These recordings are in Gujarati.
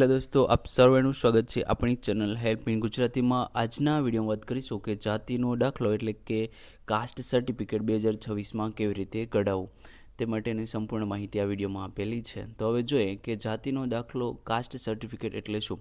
હેલો દોસ્તો, આપ સર્વેનું સ્વાગત છે આપણી ચેનલ હેલ્પ ઇન ગુજરાતીમાં। આજના વિડીયોમાં વાત કરીશું કે જાતિનો દાખલો એટલે કે કાસ્ટ સર્ટિફિકેટ 2026માં કેવી રીતે કઢાવવું તે માટેની સંપૂર્ણ માહિતી આ વિડીયોમાં આપેલી છે। તો હવે જોઈએ કે જાતિનો દાખલો કાસ્ટ સર્ટિફિકેટ એટલે શું।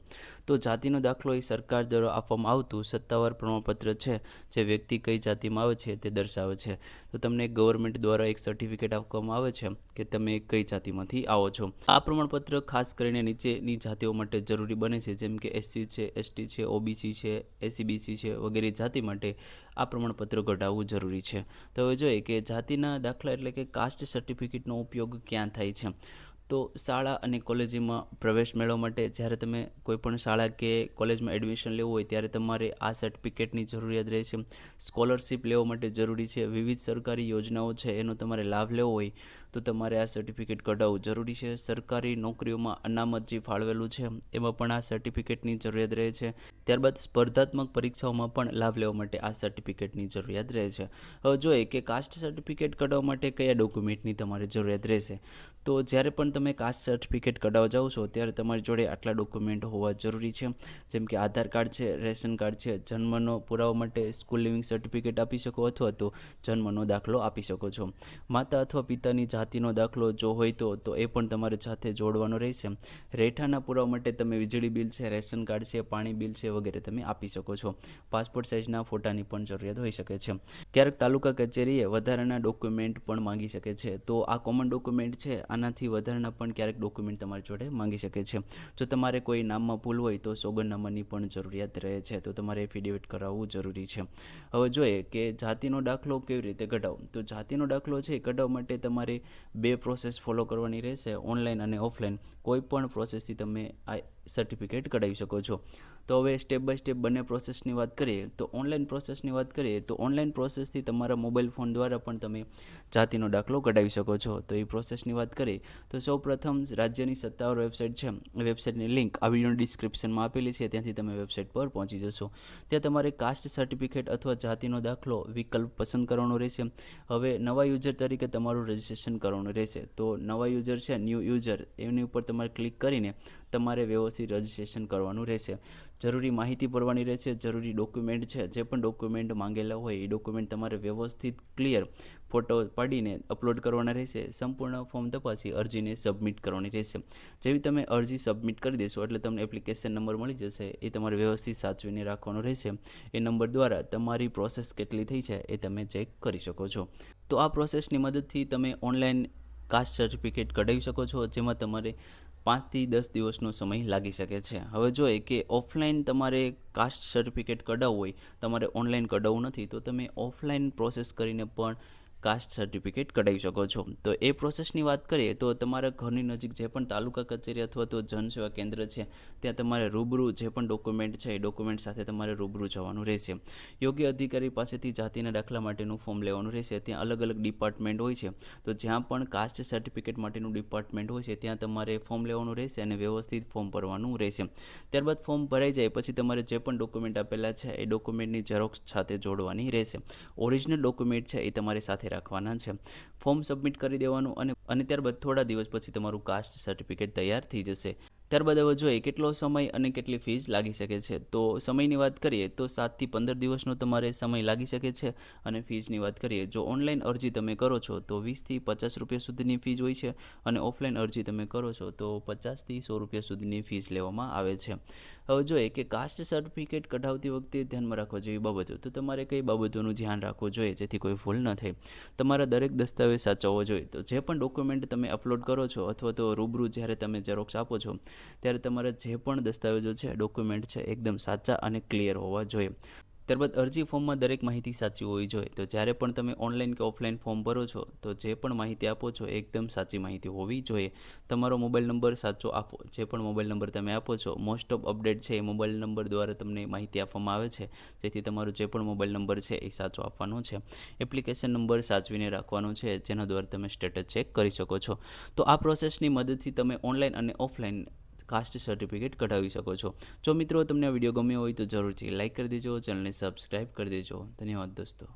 તો જાતિનો દાખલો એ સરકાર દ્વારા આપવામાં આવતું સત્તાવાર પ્રમાણપત્ર છે જે વ્યક્તિ કઈ જાતિમાં આવે છે તે દર્શાવે છે। તો તમને ગવર્મેન્ટ દ્વારા એક સર્ટિફિકેટ આપવામાં આવે છે કે તમે કઈ જાતિમાંથી આવો છો। આ પ્રમાણપત્ર ખાસ કરીને નીચેની જાતિઓ માટે જરૂરી બને છે, જેમ કે SC છે, ST છે, OBC છે, SCBC છે વગેરે જાતિ માટે આ પ્રમાણપત્ર કઢાવવું જરૂરી છે। તો હવે જોઈએ કે જાતિના દાખલા એટલે કે કાસ્ટ સર્ટિફિકેટનો ઉપયોગ ક્યાં થાય છે। તો શાળા અને કોલેજમાં પ્રવેશ મેળવવા માટે જ્યારે તમે કોઈપણ શાળા કે કોલેજમાં એડમિશન લેવું હોય ત્યારે તમારે આ સર્ટિફિકેટની જરૂરિયાત રહેશે। સ્કોલરશિપ લેવા માટે જરૂરી છે। વિવિધ સરકારી યોજનાઓ છે એનો તમારે લાભ લેવો હોય તો તમારે આ સર્ટિફિકેટ કઢાવવું જરૂરી છે। સરકારી નોકરીઓમાં અનામત જે ફાળવેલું છે એમાં પણ આ સર્ટિફિકેટની જરૂરિયાત રહે છે। ત્યારબાદ સ્પર્ધાત્મક પરીક્ષાઓમાં પણ લાભ લેવા માટે આ સર્ટિફિકેટની જરૂરિયાત રહે છે। હવે જોઈએ કે કાસ્ટ સર્ટિફિકેટ કઢાવવા માટે કયા ડોક્યુમેન્ટની તમારે જરૂરિયાત રહેશે। તો જ્યારે પણ તમે કાસ્ટ સર્ટિફિકેટ કઢાવવા જાઓ છો ત્યારે તમારી જોડે આટલા ડોક્યુમેન્ટ હોવા જરૂરી છે, જેમ કે આધાર કાર્ડ છે, રેશન કાર્ડ છે, જન્મનો પુરાવા માટે સ્કૂલ લિવિંગ સર્ટિફિકેટ આપી શકો અથવા તો જન્મનો દાખલો આપી શકો છો। માતા અથવા પિતાની જાતિનો દાખલો જો હોય તો એ પણ તમારે સાથે જોડવાનો રહેશે। રહેઠાણના પુરાવા માટે તમે વીજળી બિલ છે, રેશન કાર્ડ છે, પાણી બિલ છે વગેરે તમે આપી શકો છો। પાસપોર્ટ સાઇઝના ફોટાની પણ જરૂરિયાત હોઈ શકે છે। ક્યારેક તાલુકા કચેરીએ વધારાના ડોક્યુમેન્ટ પણ માંગી શકે છે, તો આ કોમન ડોક્યુમેન્ટ છે આનાથી વધારાના પણ ક્યારેક ડોક્યુમેન્ટ તમારી જોડે માંગી શકે છે। જો તમારે કોઈ નામમાં ભૂલ હોય તો સોગંદનામાની પણ જરૂરિયાત રહે છે, તો તમારે એફિડેવિટ કરાવવું જરૂરી છે। હવે જોઈએ કે જાતિનો દાખલો કેવી રીતે કઢાવવો। તો જાતિનો દાખલો છે એ કઢાવવા માટે તમારે બે પ્રોસેસ ફોલો કરવાની રહેશે, ઓનલાઈન અને ઓફલાઈન। કોઈ પણ પ્રોસેસથી તમે આ સર્ટિફિકેટ કઢાવી શકો છો। તો હવે સ્ટેપ બાય સ્ટેપ બંને પ્રોસેસની વાત કરીએ તો ઓનલાઈન પ્રોસેસની વાત કરીએ તો ઓનલાઈન પ્રોસેસથી તમારા મોબાઈલ ફોન દ્વારા પણ તમે જાતિનો દાખલો કઢાવી શકો છો। તો એ પ્રોસેસની વાત કરીએ તો સૌપ્રથમ રાજ્યની સત્તાવાર વેબસાઇટ છે, વેબસાઇટની લિંક આ વિડીયોની ડિસ્ક્રિપ્શનમાં આપેલી છે, ત્યાંથી તમે વેબસાઇટ પર પહોંચી જશો। ત્યાં તમારે કાસ્ટ સર્ટિફિકેટ અથવા જાતિનો દાખલો વિકલ્પ પસંદ કરવાનો રહેશે। હવે નવા યુઝર તરીકે તમારું રજિસ્ટ્રેશન કરવાનું રહેશે। તો નવા યુઝર છે, ન્યૂ યુઝર, એની ઉપર તમારે ક્લિક કરીને તમારે વ્યવસ્થિત રજિસ્ટ્રેશન કરવાનું રહેશે। જરૂરી માહિતી ભરવાની રહેશે, જરૂરી ડોક્યુમેન્ટ છે, જે પણ ડોક્યુમેન્ટ માંગેલા હોય એ ડોક્યુમેન્ટ તમારે વ્યવસ્થિત ક્લિયર ફોટો પાડીને અપલોડ કરવાના રહેશે। સંપૂર્ણ ફોર્મ તપાસી અરજીને સબમિટ કરવાની રહેશે। જેવી તમે અરજી સબમિટ કરી દેશો એટલે તમને એપ્લિકેશન નંબર મળી જશે, એ તમારે વ્યવસ્થિત સાચવીને રાખવાનો રહેશે। એ નંબર દ્વારા તમારી પ્રોસેસ કેટલી થઈ છે એ તમે ચેક કરી શકો છો। તો આ પ્રોસેસની મદદથી તમે ઓનલાઈન કાસ્ટ સર્ટિફિકેટ કઢાવી શકો છો, જેમાં તમારે 5 થી 10 દિવસનો સમય લાગી શકે છે। હવે જોઈએ કે ઓફલાઈન તમારે કાસ્ટ સર્ટિફિકેટ કઢાવવું હોય, તમારે ઓનલાઈન કઢાવવું નથી, તો તમે ઓફલાઈન પ્રોસેસ કરીને પણ કાસ્ટ સર્ટિફિકેટ કઢાવી શકો છો। તો એ પ્રોસેસની વાત કરીએ તો તમારા ઘરની નજીક જે પણ તાલુકા કચેરી અથવા તો જનસેવા કેન્દ્ર છે ત્યાં તમારે રૂબરૂ જે પણ ડોક્યુમેન્ટ છે એ ડોક્યુમેન્ટ સાથે તમારે રૂબરૂ જવાનું રહેશે। યોગ્ય અધિકારી પાસેથી જાતિના દાખલા માટેનું ફોર્મ લેવાનું રહેશે। ત્યાં અલગ અલગ ડિપાર્ટમેન્ટ હોય છે, તો જ્યાં પણ કાસ્ટ સર્ટિફિકેટ માટેનું ડિપાર્ટમેન્ટ હોય છે ત્યાં તમારે ફોર્મ લેવાનું રહેશે અને વ્યવસ્થિત ફોર્મ ભરવાનું રહેશે। ત્યારબાદ ફોર્મ ભરાઈ જાય પછી તમારે જે પણ ડોક્યુમેન્ટ આપેલા છે એ ડોક્યુમેન્ટની ઝેરોક્ષ સાથે જોડવાની રહેશે। ઓરિજિનલ ડોક્યુમેન્ટ છે એ તમારી સાથે રાખવાના છે। ફોર્મ સબમિટ કરી દેવાનું અને ત્યારબાદ થોડા દિવસ પછી તમારું કાસ્ટ સર્ટિફિકેટ તૈયાર થઈ જશે। ત્યારબાદ હવે જોઈએ કેટલો સમય અને કેટલી ફીસ લાગી શકે છે। તો સમયની વાત કરીએ તો 7 થી 15 દિવસનો તમારે સમય લાગી શકે છે। અને ફીસની વાત કરીએ, જો ઓનલાઈન અરજી તમે કરો છો તો 20 થી 50 રૂપિયા સુધીની ફીસ હોય છે અને ઓફલાઈન અરજી તમે કરો છો તો 50 થી 100 રૂપિયા સુધીની ફીસ લેવામાં આવે છે। હવે જોઈએ કે કાસ્ટ સર્ટિફિકેટ કઢાવતી વખતે ધ્યાનમાં રાખવા જેવી બાબતો, તો તમારે કઈ બાબતોનું ધ્યાન રાખવું જોઈએ જેથી કોઈ ભૂલ ન થાય। તમારા દરેક દસ્તાવેજ સાચવવો જોઈએ। તો જે પણ ડોક્યુમેન્ટ તમે અપલોડ કરો છો અથવા તો રૂબરૂ જ્યારે તમે ઝેરોક્ષ આપો છો ત્યારે તમારા જે પણ દસ્તાવેજો છે, ડોક્યુમેન્ટ છે, એકદમ સાચા અને ક્લિયર હોવા જોઈએ। ત્યારબાદ અરજી ફોર્મમાં દરેક માહિતી સાચી હોવી જોઈએ। તો જ્યારે પણ તમે ઓનલાઈન કે ઓફલાઈન ફોર્મ ભરો છો તો જે પણ માહિતી આપો છો એકદમ સાચી માહિતી હોવી જોઈએ। તમારો મોબાઈલ નંબર સાચો આપો। જે પણ મોબાઈલ નંબર તમે આપો છો મોસ્ટ ઓફ અપડેટ છે એ મોબાઈલ નંબર દ્વારા તમને માહિતી આપવામાં આવે છે, જેથી તમારો જે પણ મોબાઈલ નંબર છે એ સાચો આપવાનો છે। એપ્લિકેશન નંબર સાચવીને રાખવાનો છે, જેના દ્વારા તમે સ્ટેટસ ચેક કરી શકો છો। તો આ પ્રોસેસની મદદથી તમે ઓનલાઈન અને ઓફલાઈન કાસ્ટ સર્ટિફિકેટ કઢાવી શકો છો। જો મિત્રો તમને આ વિડીયો ગમ્યો હોય તો જરૂરથી લાઇક કરી દેજો, ચેનલને સબસ્ક્રાઈબ કરી દેજો। ધન્યવાદ દોસ્તો।